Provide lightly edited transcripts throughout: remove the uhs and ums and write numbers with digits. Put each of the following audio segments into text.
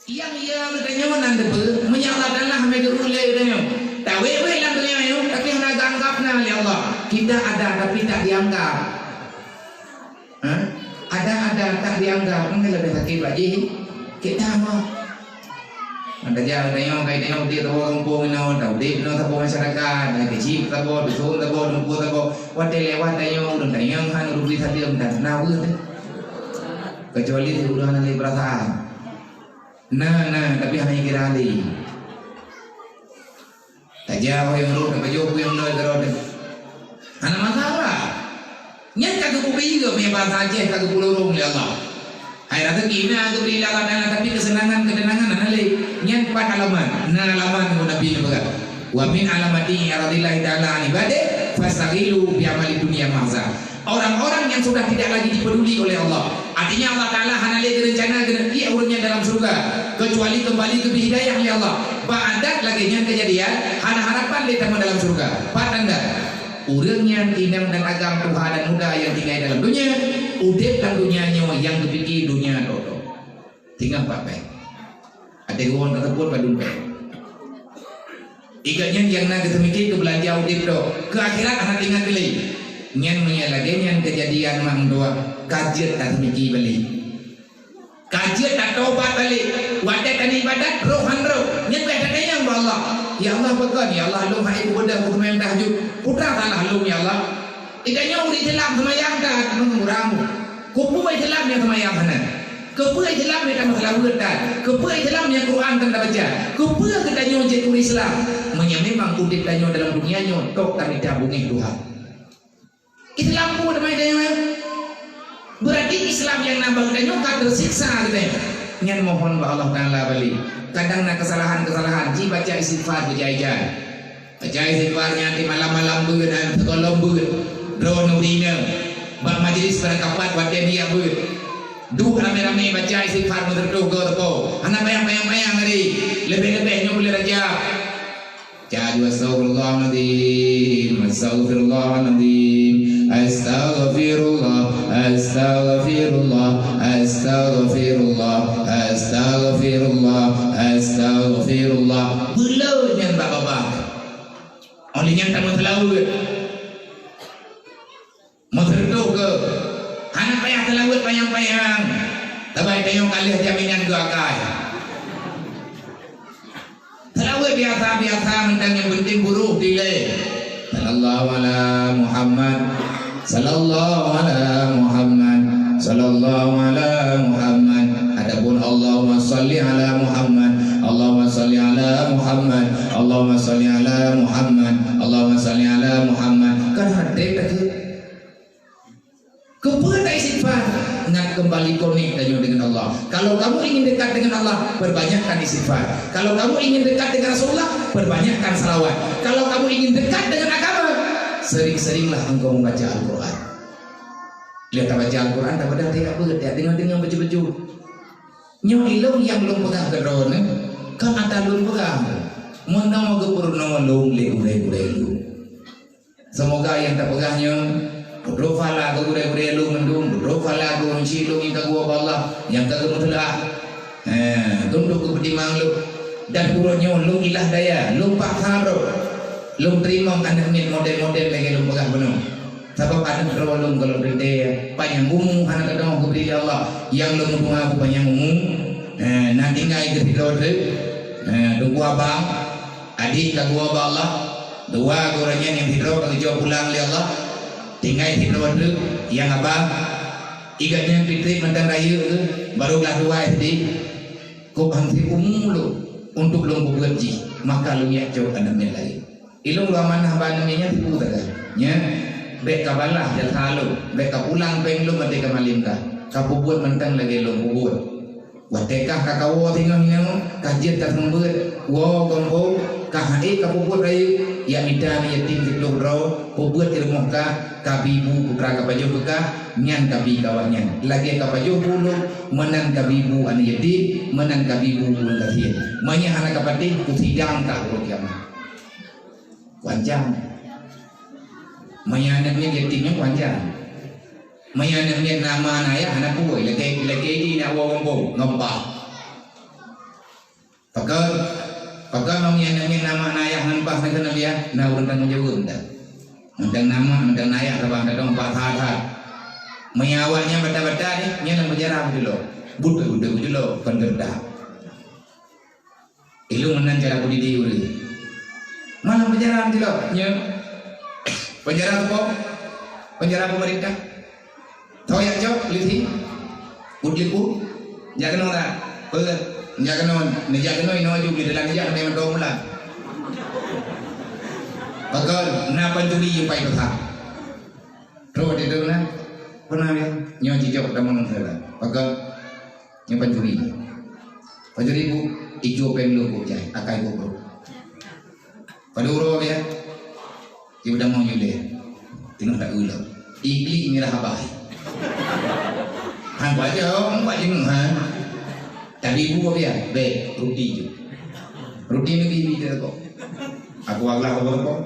Yang ia bertanya mana tu menyalahkan lah mereka ulai bertanya. Tak weh lah bertanya itu, tapi hendak anggap nama Allah. Kita ada tapi tak dianggap. Ada tak dianggap. Mungkin lebih sakit lagi. Kita mau. Ada jauh tanya kayak tanya dia tahu kampung ini, tahu dia tahu masyarakat, kecil tahu, dusun tahu, dumpur tahu. Wadah lewat tanya, udah tanya kan udah beli tadi udah tahu tu. Kecuali udah nanti perasaan. Nah, tapi hanya kira ali. Tak jauh yang lu, tak jauh yang lu terus. Anak masalah. Nyat kagak kubi juga punya bahasa Aceh kagak pulurung ya Allah. Hai rasa kina aku beri lawan tapi kesenangan ketenangan analih. Nyat 4 halaman. Nah halaman pun Nabi ni bagat. Wa min alamati radhiyallahu ta'ala an ibade fastaghilu bi amali dunia mahza. Orang-orang yang sudah tidak lagi dipeduli oleh Allah. Artinya Allah Ta'ala hanya lihat rencana dia urutnya dalam surga. Kecuali kembali ke hidayah oleh Allah. Ba'adat lagi yang kejadian. Hanya harapan dia dalam surga. Pak tanda. Urangnya inang dan agam Tuhan dan muda yang tinggal dalam dunia. Udep dan dunianya yang kepikir dunia dodo. Tinggal Pak Pek. Ada orang tersebut pada dunia. Ikatnya yang nak kesemikir ke belanja udep do. Ke akhirat anak tinggal beli. Nyan menyalahkan yang kejadian mang doa kajian tak miki balik kajian tak taubat balik wadah dan ibadat rohan roh nyan ada yang Allah ya Allah bagan ya Allah lu hai budak aku main tahajud putra salah lu ya Allah idanya uri jelam semayang dah menguramu kupu jelam yang semayang sana kupu jelam yang masalah berdan kupu jelam yang Quran tanda baca kupu kedanya jatuh Islam memang kudip danyo dalam dunia nyo tok kami dabungi Tuhan Islam pun namanya dia. Berarti Islam yang nambah dia tak tersiksa gitu. Nyan mohon ba Allah Taala balik. Kadang nak kesalahan ji baca istighfar berjaya. Baca istighfar nanti malam-malam beut dan sekolom beut. Drone urina. Bak majlis berkapat wadah dia beut. Duh rame-rame baca istighfar berdoa ke teko. Anak bayang-bayang hari. Lebih-lebihnya boleh raja. Jadi astagfirullahaladzim. Astagfirullahaladzim. Astaghfirullah, astaghfirullah, astaghfirullah, astaghfirullah, astaghfirullah. Belum yang bapak-bapak. Olehnya tak mau terlalu. Mau terlalu ke? Anak payah terlalu payang-payang. Tapi tayong kali jaminan dua kali. Terlalu biasa-biasa mentang yang penting buruk delay. Sallallahu ala Muhammad Sallallahu ala Muhammad Sallallahu ala Muhammad. Adapun Allahumma salli ala Muhammad Allahumma salli ala Muhammad Allahumma salli ala Muhammad Allahumma salli ala Muhammad. Kan hadap lagi kepada istighfar nak kembali konek dengan Allah. Kalau kamu ingin dekat dengan Allah, perbanyakkan istighfar. Kalau kamu ingin dekat dengan Rasulullah, perbanyakkan salawat. Kalau kamu ingin dekat dengan agama, sering-seringlah engkau membaca Al-Quran. Lihat baca Al-Quran, tak pada tidak berat, dengar baju-baju. Nyok ilung yang belum pegang kedon, kan ada belum pegang. Mana mau gepurno long le lu. Semoga yang tak pegangnya Bro fala ko gure lu mendung, bro fala ko cilung ita gua Allah yang kagak mutlah. Tunduk ke pedimang lu dan puronyo lu ilah daya, lu pakar lu terima anak min model-model lagi lu pegang penuh. Sebab anak terwalung kalau berde panjang umum anak kadang aku beri Allah yang lu mutung aku panjang umum. Nanti ngai ke rode. Tunggu abang, adik lagu Allah. Dua gorengnya yang hidro kalau jauh pulang li Allah. Tinggal di luar tu yang abang igatnya fitri mentang raya tu barulah dua SD kau henti umum lu untuk lu bergaji maka lu ya jauh anak lain ilung lu amanah abang namanya tipu tak nya bek kabalah jal halu bek pulang peng lu mati kamalimka kapu buat mentang lagi lu buat watekah kakawo tinggal ni kajian tak membuat wo kompo kahai kapu buat raya yang idan yatim tikluk ro buat ilmu ka kabibu putra kapajo buka nyan kabi kawannya lagi kapajo bulu menang kabibu anu yatim menang kabibu bulu lahir manya anak kapati kusidang ka ro kiamat panjang manya anaknya yatimnya panjang manya anaknya nama ayah anak boy lagi di nak wong ngompa Pagka mangyan nama nayah nampak na kana biya na urang jawab dah. Mendang nama mendang nayah rabang dadong patah. Mayawanya bata-bata ni nya nang berjarah dulu. Budak dulu penderda. Ilu menan cara budidaya uri. Malam berjarah dulu nya. Penjara apa? Penjara pemerintah. Tahu ya jauh lithi. Udlipu jangan orang. Jangan non, jangan non ino juga di dalam jangan memang dong lah. Bagal, na pencuri yang paling besar. Terus di dalam pernah ya, nyawa jijak dalam negara. Bagal, yang pencuri bu, ijo pemlu bu jai, akai bu bro. Pada urut ya, dia udah mau nyulih, tinggal tak ulang. Ikli inilah habai. Hang baca, hang baca ha. Tapi ibu apa ya? Baik, roti je. Roti ni bibi dia kok. Aku agak apa kok?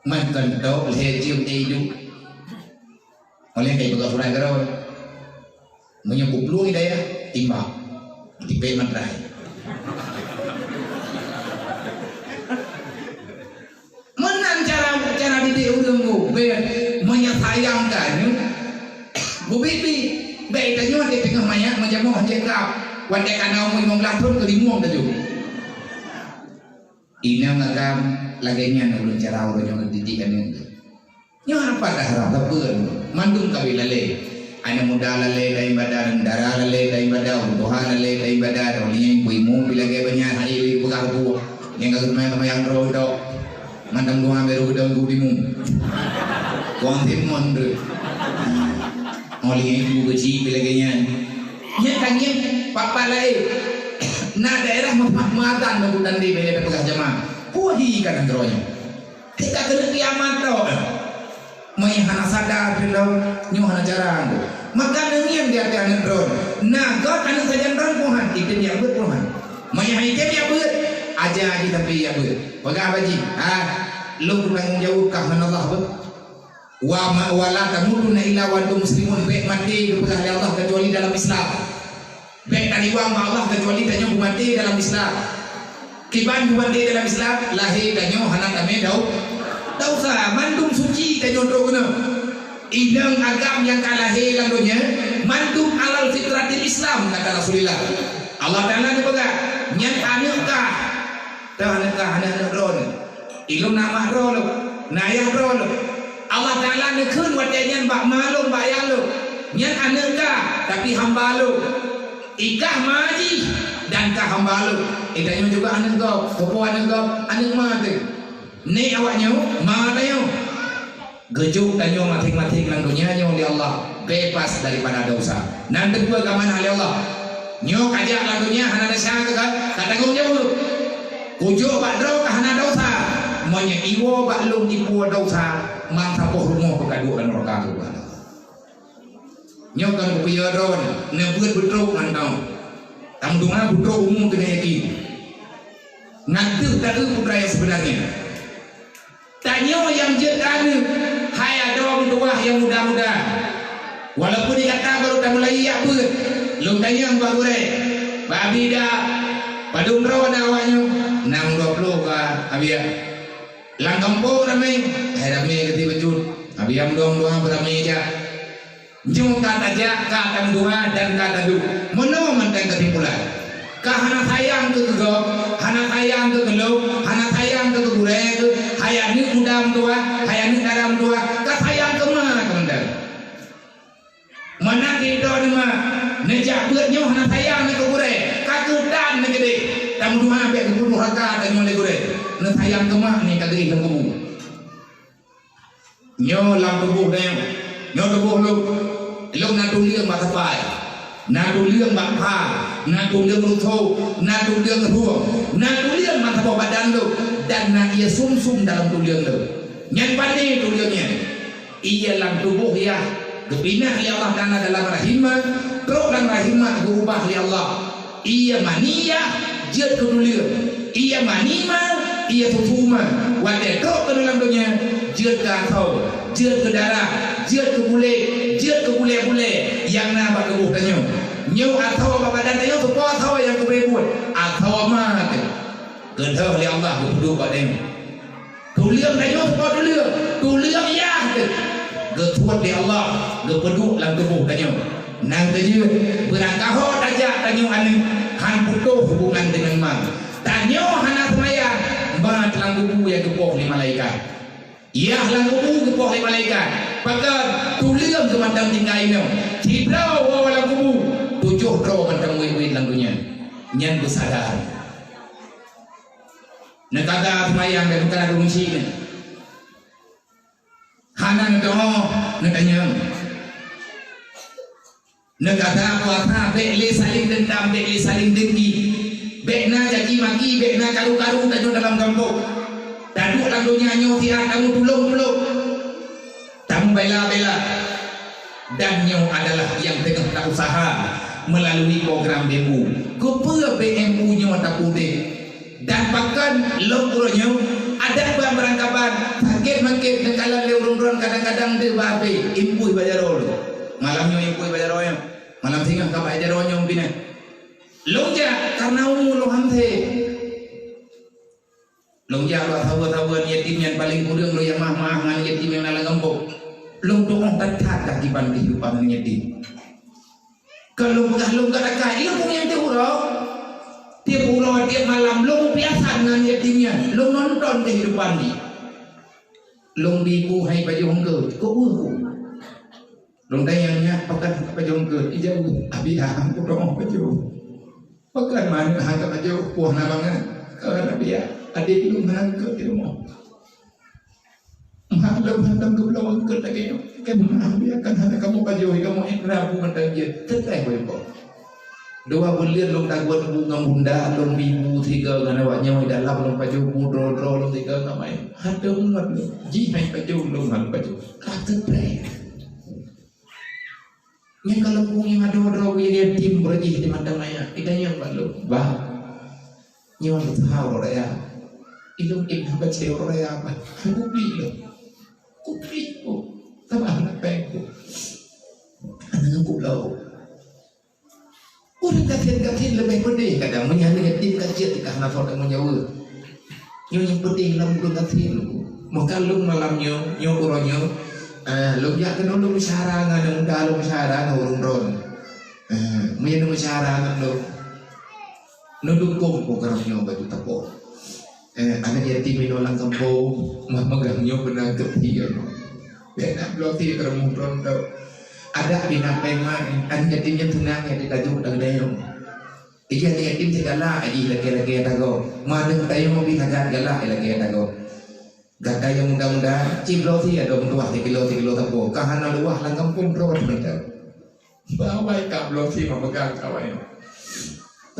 Makan tau lecium hidup. Oleh kayak bekas orang kerana menyebut peluang dia timbang di payment rai. Menang cara didik urangku, menyayangkan. Bu bibi. Baik tanya dia tengah banyak macam mana cakap wadah kanau mau ngelathun ke limuang taju. Ina ngagam laganya nak belum cara orang yang didikan ni. Nya apa dah harap tapun mandung kawi lale. Ana muda lale dari badan darah lale dari badan Tuhan lale dari badan ni ibu bila ke banyak hari bukan bu yang kau main yang rodo mandang Tuhan beru daun gudimu. Kuang timon tu. Oleh ibu kecil bilaganya. Nya tanya papa lain. Na daerah matan mabudan di bele pegas jamaah. Puhi kan andronya. Kita kena kiamat tau. Mai hana sadar belau nyu hana jarang. Maka nengian dia ada andron. Na kau kan saja andron Tuhan itu dia buat Tuhan. Mai hai dia buat aja tapi ya buat. Pegang baji. Lu tanggung jawab kah Allah buat. Wa la tamutuna illa wa antum muslimun baik mati kepada Allah kecuali dalam Islam. Baik tadi wa Allah kecuali tanya mati dalam Islam. Kiban mati dalam Islam lahir tanya hanak kami dau sa mandum suci tanya drogna. Idang agam yang kalahir landunya mandum alal fitratil Islam kata Rasulullah. Allah Taala ni pegang nyat anakah tahu anakah anak ron. Ilmu nama ron nayah ron. Allah Ta'ala ni kun wadanya bak malum bak yalu nyan aneka tapi hamba lu ikah maji dan kah hamba lu idanya juga anak kau kepo anak kau anak mati ni awaknya mata yo gejuk tanyo mati lang dunia nyo oleh Allah bebas daripada dosa nanti gua ke mana oleh Allah nyo kajak lang dunia hana desa kan tanggung jawab kujuk bak dro ka hana dosa monya iwo bak lung ipo dosa mang sapoh rumah pekadu dan neraka tu. Nyokan kupiya ron, nebuat betrok ngantau. Tamdungan betrok umum kena yakin. Nanti tak ada putra yang sebenarnya. Tanya yang jekan, hai ada orang tua yang muda-muda. Walaupun dikata baru dah mulai ya pun, lu tanya yang baru re, babi dah, padung rawan awaknya, 620 kah, abia. Lang kampung ramai, ramai keti bejut. Abiyam dong beramai aja. Jung kata aja, kata dua dan kata du. Mono mentang ketimpulan. Kahana sayang ke kegok, hana sayang ke geluk, hana sayang ke kegurek, hayani udam tua, hayani dalam tua, kasayang ke mana kemendak. Mana kita ni mah, nejak beratnya hana sayang ke kegurek, kakudan negede. Tamu dua sampai ke puluh raka dan nyoleh gurek. Nak sayang ke mak ni kagak ilang kubu. Nyo lam kubu dayang. Nyo kubu lu nak tuliang mak sapai. Nak tuliang mak pa. Nak tuliang ruto. Nak tuliang ruang. Nak tuliang mak sapai badan lu. Dan nak ia sum-sum dalam tuliang lu. Nyan pandai tuliangnya. Ia lam tubuh ya. Kepinah li Allah Ta'ala dalam rahimah. Teruk dalam rahimah berubah li Allah. Ia maniyah. Jat ke tuliang. Ia manimah. Ia tutuma, wadah kau ke dalam dunia, jat ke akau, jat ke darah, jat ke bule, yang nak buat kebuh tanya, nyu atau apa badan tanya, supaya atau yang kebuh Betul oleh Allah berdua kat dia. Tu liang tanya apa tu liang? Tu liang ya ke? Getuat di Allah, gepeduk lang tubuh tanya. Nang tanya berangkah tajak tanya ane han putuh hubungan dengan mang. Tanya hana semaya ba lang tubuh yang gepoh ni malaikat. Ya lang tubuh gepoh ni malaikat. Pakat tu liang kemandang tinggal ini. Tibrau wa lang tubuh 7 draw mandang wit-wit lang dunia. Nyan bersadar. Negara semayang dan negara rumsi ni. Hana neganya. Negara puasa bekle saling dendam, bekle saling dengki. Bekna jaki maki, bekna karu-karu tajuk dalam kampung. Daduk lalunya nyo tiap kamu tulung-tulung. Tamu bela-bela. Dan nyo adalah yang tengah tak usaha melalui program BMU. Kepa BMU nyo tak putih. Dan bahkan lompurannya ada berangkapan sakit mangkit nekalan leurun kadang-kadang dia babe impui bajarol malamnya impui bajarolnya malam singa ka bajarolnya umpina longja karena umur lo hamte longja lo tahu-tahu yatim yang paling kurang lo yang mah-mah ngan yatim yang dalam kampung long doang tatat kehidupan yatim kalau bukan lo enggak ada dia punya teuro tiap pulau tiap malam long biasa dengan yatimnya long nonton kehidupan ni long bibu hai baju hongke kok buku long tayangnya pakai baju hongke ijau abi aku dong baju pakai mana hang baju puah nabangan karena dia adik lu menangkap di rumah maklum hantam ke pulau hongke lagi kan biarkan hanya kamu baju kamu ikhrabu mentang dia tetai boleh dua bulan long taguan bunga bunda long bibu tiga ngana waknya dalam long baju budro long tiga ngamai ada umat ji hai baju long hal baju kata play yang kalau punya ada dro dia tim berji di mata maya kita yang balu bah nyawa tahu raya ilung ibn baca raya apa kupi lo tambah nak pengku anak pulau orang katin lebih pedih kadang menyana yatim kecil karena orang menyawa yang pedih dalam bulan katin maka lu malamnya uronnya lu ya kena lu bicara ngada muda lu bicara ngurung ron menyana bicara lu dukung programnya baju tapo anak yatim menolang kampung megangnya benar ketiga benar blok ti keremung ron tau ada bina pemain an yatimnya tunang yang ditajuk dengan dayung iya yatim segala aji lagi tago mana tayo mo binagan gala lagi tago gada yang muda-muda ciblo ti ada dua 3 kilo tapo kahana luah lang kampung ro mereka bawa kablo ti memegang kawan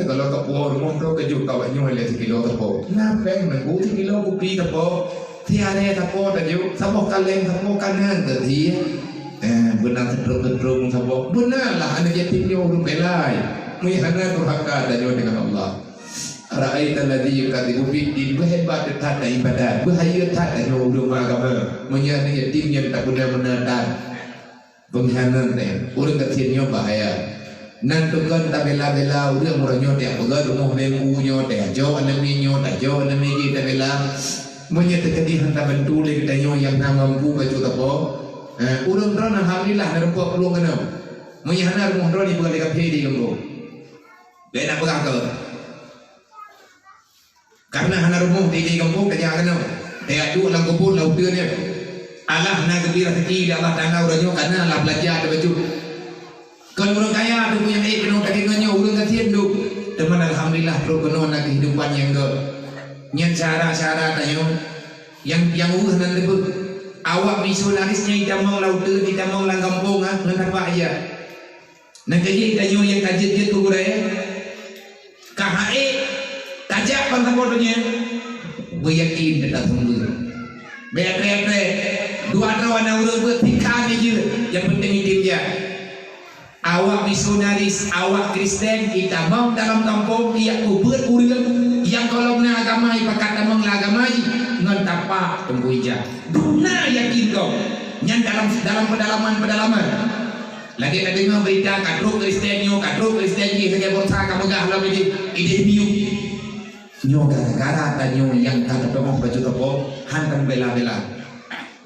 kalau tapo rumah ro keju kawannya le 3 kilo tapo na peng nang 3 kilo kupi tapo tiare tapo tajuk sabok kaleng tapo kanan tadi benar terus sabok benarlah anak yatimnya urung belai mihana durhaka dan dengan Allah ra'aita alladhi yukadzibu bid-din berhebat tak ada ibadat bahaya tak ada urung agama menyana yatimnya tak benar-benar dan pengkhianat urang kecilnya bahaya nan tukon tak bela-bela urang orangnya tak begar rumah lemunya tak jauh alaminya tak jauh alami kita bela menyata kedihan tak bantu lagi tanya yang nak mampu baju tapo urang ron alhamdulillah nerempuak peluang kena menyana rumah ron di pegang dekat di kampung dia nak pegang ke karena hana rumah di kampung dia kena dia tu lang kubur laut dia Allah nak gembira rezeki Allah tanah urangnya karena Allah belajar ada baju kalau orang kaya ada punya penuh kagingannya urang kasihan duk teman alhamdulillah terus penuh nak kehidupan yang ke nyen cara-cara tanya yang urus nan lebih awak misionarisnya kita mau laut kita mau lang kampung ngan apa aja nak kaji tanyo yang kaji dia tu guraya KHE tajak pantabodonya beryakin dekat sumber betre dua rawan urang bertikan je yang penting hidup dia awak misionaris awak Kristen kita mau dalam kampung dia kubur urang yang kalau na agama ipakat amang agama ngan tapak tembuija guna yakin kau yang dalam pedalaman lagi tadi dengar berita kadro Kristen sebagai bangsa kamu gah dalam ide biu Nyo gara-gara tanyo yang kata tengok baju topo hantam bela-bela.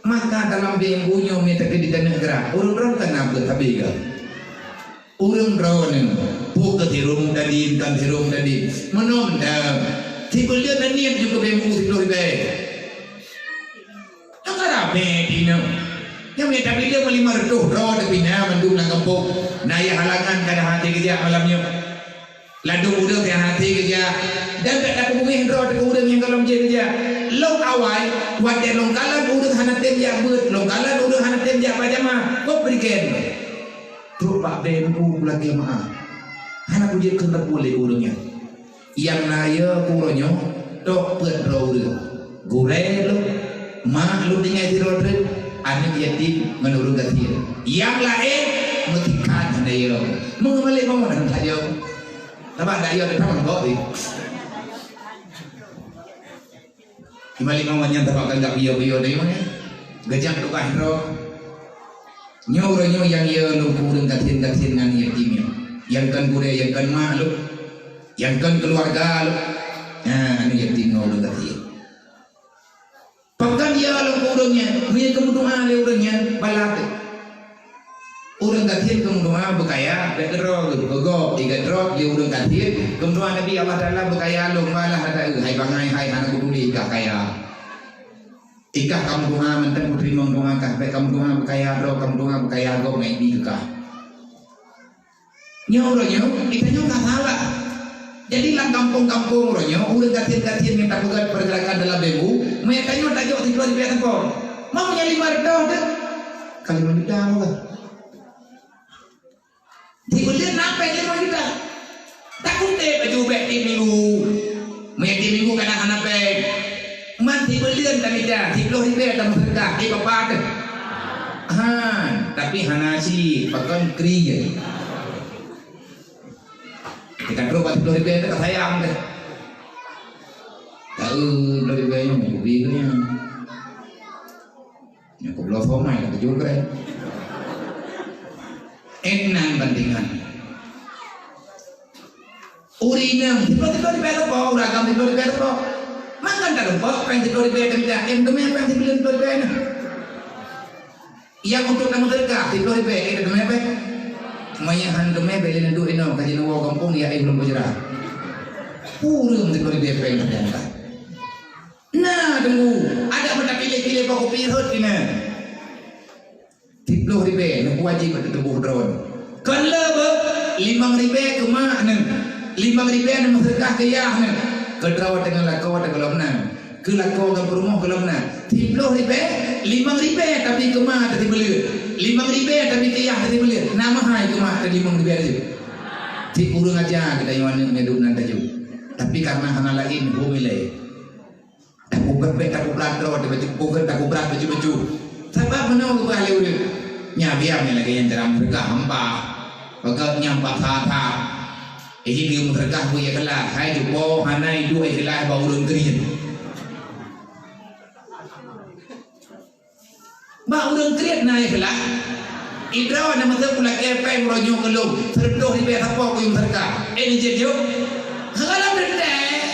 Maka dalam benggu nyo minta ke di tanah gerak. Urang-urang kenapa tapi ga? Urang rawan buka tirung tadi kan tirung tadi. Menom dah. Tiba dia tanian juga benggu tidur be. Yang karape dino. Yang minta dia melima retuh rawan tapi na mandung nang kampung. Naya halangan kada hati kerja malamnya. Ladung udang yang hati kerja dan tak ada hubungan roh dengan udang yang kalau kerja long awal wajar long kalan udang hana tem ya buat long kalan udang hana tem ya pajama kau berikan terus pak bembu lagi maaf hana puji kena boleh udangnya yang naya kuronyo dok pet roh udang gurel mak lu tinggal di roh udang anak yatim menurut gatir yang lain metikan naya mengambil bangunan saja. Nampak tak ada taman kau ni. Kembali mamanya tapakan tak bio-bio ni mana? Gajang tu kahro. Nyo yang ia lupu dengan katin dengan yatimnya. Yang kan bude, yang kan malu, yang kan keluarga lu. Nah, ini yatim ngau dengan katin. Pakan ia lupu udangnya, punya kemuduan le udangnya balat. Urang kathir kemuduan berkaya bergerok bergok tiga drop dia urang kathir kemuduan Nabi Allah Taala berkaya long malah ada hai bangai hai anak kuduli ikah kaya ikah kamu doa menten putri mong doa kah baik kamu doa berkaya drop kamu doa berkaya gok ngai di kah nyo kita nyo tak salah jadi lang kampung-kampung ronyo urang kathir minta buat pergerakan dalam bembu mereka nyo tak jauh di luar biasa pun mau nyali mardoh tu kali menjuta mau Dibelian apa yang mau kita? Takut deh baju beg di minggu, di minggu kanak-kanak beg. Man dibelian kami dah, diploh beg dalam sedekah di bapak. Tapi hanasi pakai kriya. Jika berobat diploh beg tak sayang deh. Tahu diploh beg yang mau belinya. Yang kau belum formal tak juga. Enang bandingan urinam tiba-tiba dipelok kau ragam tiba-tiba dipelok makan tak lupa pengen tiba-tiba tidak demi apa yang tiba-tiba yang untuk kamu terkah tiba-tiba demi apa mayahan demi beli nandu ino kaji nawa kampung ya belum berjerah urung tiba-tiba pengen terjangka nah tunggu ada benda pilih-pilih pak kopi hot ini Tiploh ribe, nak wajib ada tubuh drone. Kalau 5 ribe ke mana? 5 ribe nak sedekah ke yah nak. Kedrawat dengan lakau ada kalau mana? Ke lakau ke rumah kalau mana? Tiploh ribe, 5 ribe tapi ke mana tadi beli? 5 ribe tapi ke yah tadi beli. Nama hai ke mana tadi 5 ribe aja. Ti urang aja kita yang mana hidup nanti juga. Tapi karena hana lain bumilai. Tak ubah tak ubah drone, tak ubah baju. Sebab mana aku ahli urip nyabiam lagi yang dalam berkah hampa bagai nyampak tata dia berkah punya kelah hai jupo hanai dua kelah bau urang krian bau urang krian naik kelah idrawan nama tu pula kepai meronyo kelum terdoh di bawah apa aku yang berkah ini jadi kalau berdeh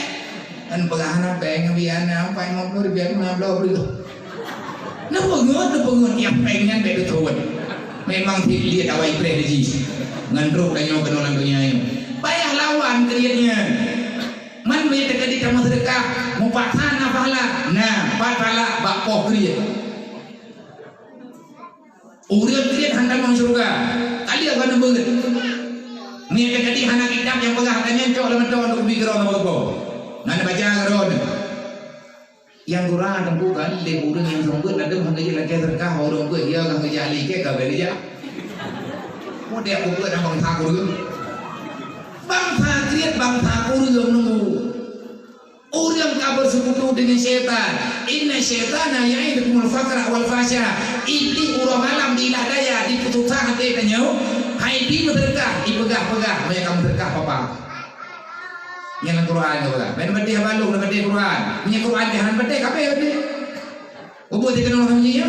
dan pengahanan pengen biana apa yang mau dibiar menablau begitu nó pengen yang pengen dari tuan memang lihat awal ibrah di ngandruk dan yang kenalan dunia ini payah lawan kriatnya man punya terjadi kamu sedekah mau patana pahala nah patala bakpoh kriat urang kriat hendak masuk surga kali akan banget punya terjadi anak kitab yang pegah tanya cok lawan cok untuk bikin orang apa nggak baca geron yang kurang ada bukan le urang yang sambut ada mengaji lagi terkah orang gue dia kan kerja like ke belia mau dia aku buat abang takut bangsa kriat bangsa urang nunggu urang kabar sekutu dengan syaitan inna syaitana ya'idukumul faqra wal fasya ini urang alam di ilah daya di putusan hati tanya hai di terkah dipegah-pegah banyak kamu terkah apa yang Al-Quran tu lah. Ben berdeh balung nak berdeh Quran. Punya Quran dia berdeh kape berdeh. Ubud dia kenal sama dia.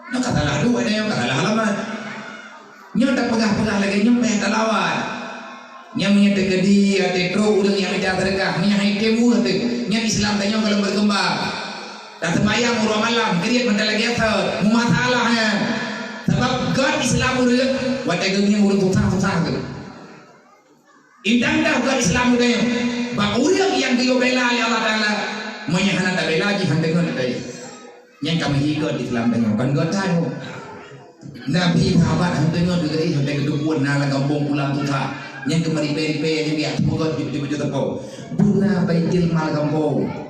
Nak kata lah dua ada yang kata lah halaman. Nyo tak pegah-pegah lagi nyo pengen talawat. Nya menyata kedi ate tro ulang yang minta sedekah nya hai temu ate nya Islam tanya kalau berkembang dan sembahyang urang malam keriat mental lagi asal mu masalahnya sebab God Islam urang watai geunya urang susah-susah tu indang dah God Islam urang bak urang yang dia bela oleh Allah Taala monya hana tak bela ji handengan tadi yang kami hidup Islam tanya kan God tahu Nabi sahabat handengan juga ih handengan kedukuan nala kampung pulang susah yang kemari peripe yang biar semoga di tepau buna baitil mal kampung